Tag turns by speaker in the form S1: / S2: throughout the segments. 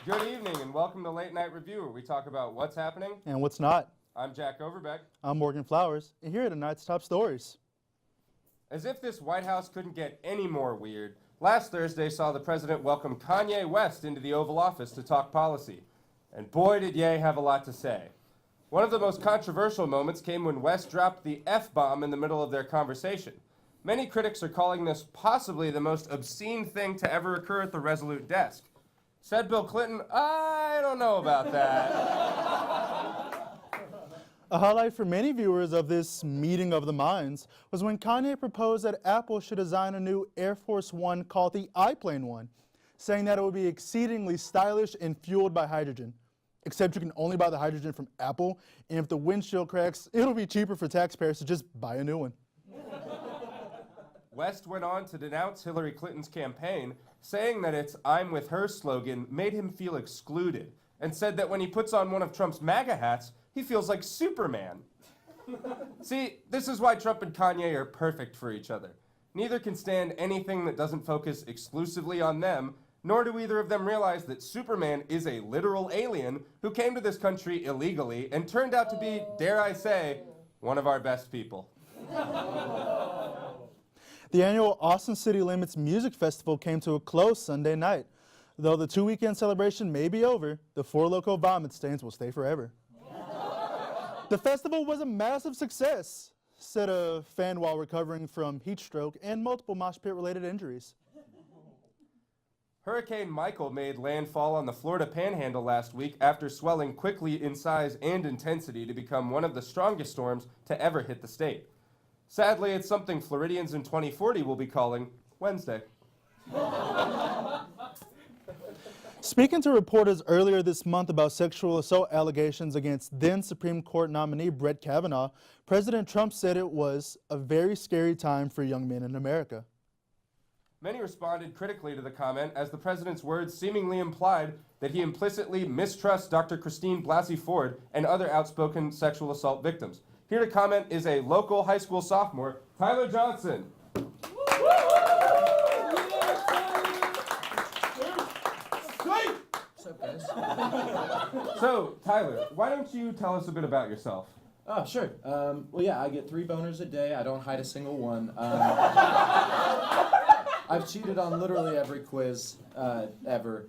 S1: Good evening and welcome to Late Night Review, where we talk about what's happening
S2: and what's not.
S1: I'm Jack Overbeck.
S2: I'm Morgan Flowers, and here are tonight's top stories.
S1: As if this White House couldn't get any more weird, last Thursday saw the president welcome Kanye West into the Oval Office to talk policy. And boy, did Ye have a lot to say. One of the most controversial moments came when West dropped the F-bomb in the middle of their conversation. Many critics are calling this possibly the most obscene thing to ever occur at the Resolute desk. Said Bill Clinton, I don't know about that.
S2: A highlight for many viewers of this meeting of the minds was when Kanye proposed that Apple should design a new Air Force One called the iPlane One, saying that it would be exceedingly stylish and fueled by hydrogen. Except you can only buy the hydrogen from Apple, and if the windshield cracks, it'll be cheaper for taxpayers to just buy a new one.
S1: West went on to denounce Hillary Clinton's campaign, saying that its I'm with her slogan made him feel excluded, and said that when he puts on one of Trump's MAGA hats, he feels like Superman. See, this is why Trump and Kanye are perfect for each other. Neither can stand anything that doesn't focus exclusively on them, nor do either of them realize that Superman is a literal alien who came to this country illegally and turned out to be, dare I say, one of our best people.
S2: The annual Austin City Limits Music Festival came to a close Sunday night. Though the two-weekend celebration may be over, the Four Loko vomit stains will stay forever. The festival was a massive success, said a fan while recovering from heat stroke and multiple mosh pit-related injuries.
S1: Hurricane Michael made landfall on the Florida Panhandle last week after swelling quickly in size and intensity to become one of the strongest storms to ever hit the state. Sadly, it's something Floridians in 2040 will be calling Wednesday.
S2: Speaking to reporters earlier this month about sexual assault allegations against then Supreme Court nominee Brett Kavanaugh, President Trump said it was a very scary time for young men in America.
S1: Many responded critically to the comment, as the president's words seemingly implied that he implicitly mistrusts Dr. Christine Blasey Ford and other outspoken sexual assault victims. Here to comment is a local high school sophomore, Tyler Johnson.
S3: What's up, guys?
S1: So, Tyler, why don't you tell us a bit about yourself?
S3: Oh, sure. Well, yeah, I get 3 boners a day. I don't hide a single one. I've cheated on literally every quiz ever.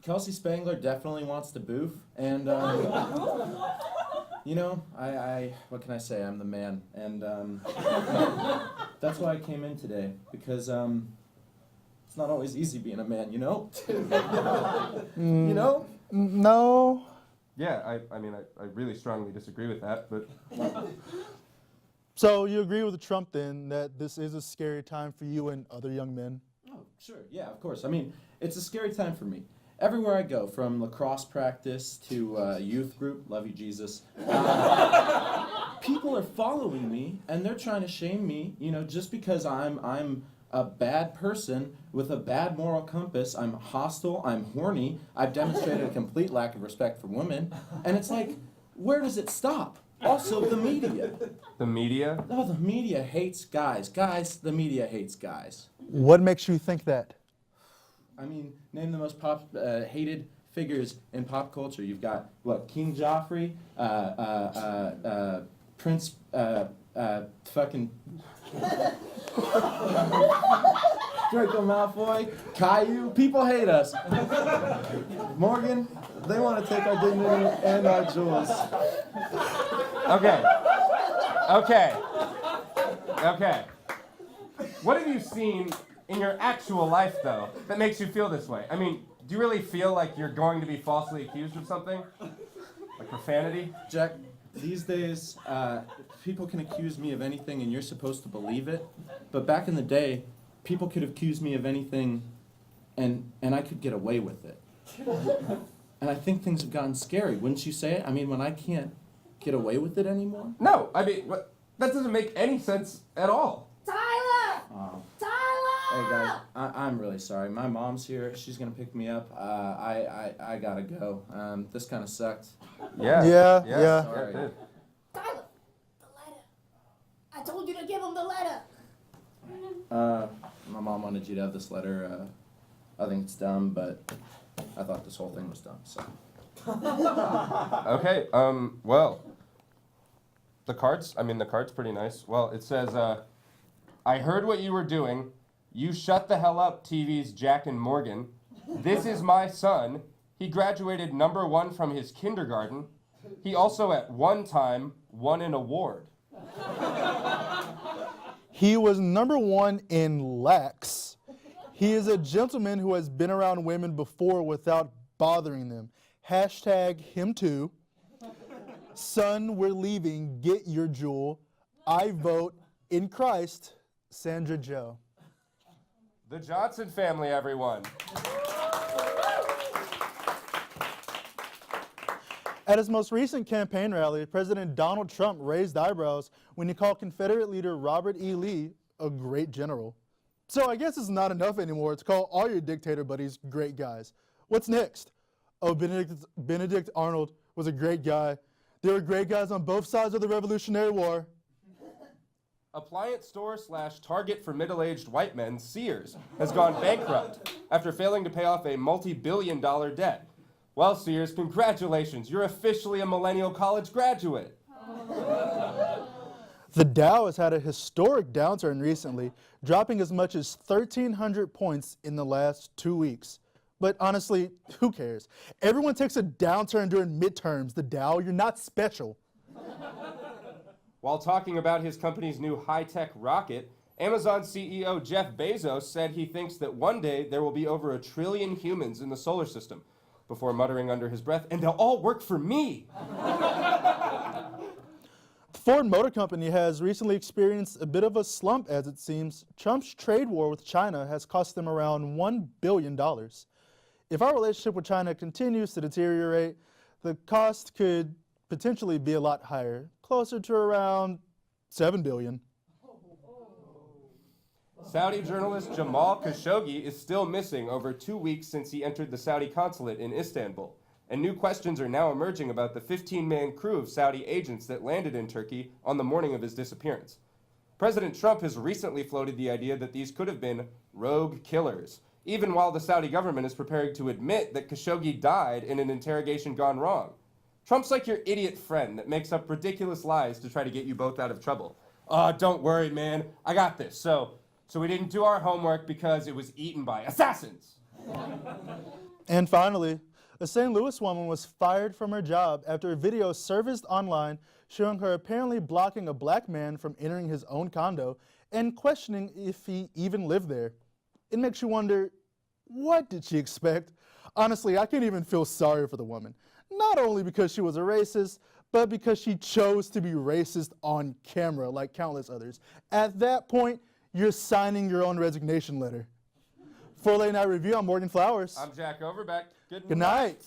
S3: Kelsey Spangler definitely wants to boof, and you know, I what can I say? I'm the man, and that's why I came in today, because it's not always easy being a man, you know? You know?
S2: No.
S1: Yeah, I mean, I really strongly disagree with that, but...
S2: So you agree with Trump then that this is a scary time for you and other young men?
S3: Oh, sure. Yeah, of course. I mean, it's a scary time for me. Everywhere I go, from lacrosse practice to youth group, love you, Jesus, people are following me, and they're trying to shame me, you know, just because I'm a bad person with a bad moral compass. I'm hostile, I'm horny, I've demonstrated a complete lack of respect for women, and it's like, where does it stop? Also, the media.
S1: The media?
S3: Oh, the media hates guys. Guys, the media hates guys.
S2: What makes you think that?
S3: I mean, name the most hated figures in pop culture. You've got, what, King Joffrey, Prince, fucking Draco Malfoy, Caillou. People hate us. Morgan, they want to take our dignity and our jewels.
S1: Okay. What have you seen in your actual life, though, that makes you feel this way? I mean, do you really feel like you're going to be falsely accused of something? Like profanity?
S3: Jack, these days, people can accuse me of anything and you're supposed to believe it. But back in the day, people could accuse me of anything and I could get away with it. And I think things have gotten scary. Wouldn't you say it? I mean, when I can't get away with it anymore?
S1: No, I mean, that doesn't make any sense at all.
S4: Tyler! Tyler!
S3: Hey guys, I'm really sorry. My mom's here. She's gonna pick me up. I gotta go. This kind of sucked.
S2: Yeah.
S3: Sorry.
S1: It did.
S4: Tyler! The letter! I told you to give him the letter!
S3: My mom wanted you to have this letter I think it's dumb, but I thought this whole thing was dumb, so.
S1: Okay, well, the card's pretty nice. Well, it says, I heard what you were doing. You shut the hell up, TV's Jack and Morgan. This is my son. He graduated #1 from his kindergarten. He also at one time won an award.
S2: He was #1 in lax. He is a gentleman who has been around women before without bothering them. Hashtag him too. Son, we're leaving. Get your jewel. I vote in Christ, Sandra Jo.
S1: The Johnson family, everyone.
S2: At his most recent campaign rally, President Donald Trump raised eyebrows when he called Confederate leader Robert E. Lee a great general. So I guess it's not enough anymore to call all your dictator buddies great guys. What's next? Oh, Benedict Arnold was a great guy. There were great guys on both sides of the Revolutionary War.
S1: Appliance store / Target for middle-aged white men, Sears, has gone bankrupt after failing to pay off a multi-billion-dollar debt. Well, Sears, congratulations. You're officially a millennial college graduate.
S2: The Dow has had a historic downturn recently, dropping as much as 1,300 points in the last 2 weeks. But honestly, who cares? Everyone takes a downturn during midterms. The Dow, you're not special.
S1: While talking about his company's new high-tech rocket, Amazon CEO Jeff Bezos said he thinks that one day there will be over 1 trillion humans in the solar system, before muttering under his breath, and they'll all work for me.
S2: The Ford Motor Company has recently experienced a bit of a slump, as it seems. Trump's trade war with China has cost them around $1 billion. If our relationship with China continues to deteriorate, the cost could potentially be a lot higher, closer to around $7 billion.
S1: Saudi journalist Jamal Khashoggi is still missing over 2 weeks since he entered the Saudi consulate in Istanbul, and new questions are now emerging about the 15-man crew of Saudi agents that landed in Turkey on the morning of his disappearance. President Trump has recently floated the idea that these could have been rogue killers, even while the Saudi government is preparing to admit that Khashoggi died in an interrogation gone wrong. Trump's like your idiot friend that makes up ridiculous lies to try to get you both out of trouble. Don't worry, man. I got this. So we didn't do our homework because it was eaten by assassins.
S2: And finally, a St. Louis woman was fired from her job after a video surfaced online showing her apparently blocking a black man from entering his own condo and questioning if he even lived there. It makes you wonder, what did she expect? Honestly, I can't even feel sorry for the woman. Not only because she was a racist, but because she chose to be racist on camera like countless others. At that point, you're signing your own resignation letter. For Late Night Review, I'm Morgan Flowers.
S1: I'm Jack Overbeck.
S2: Good night.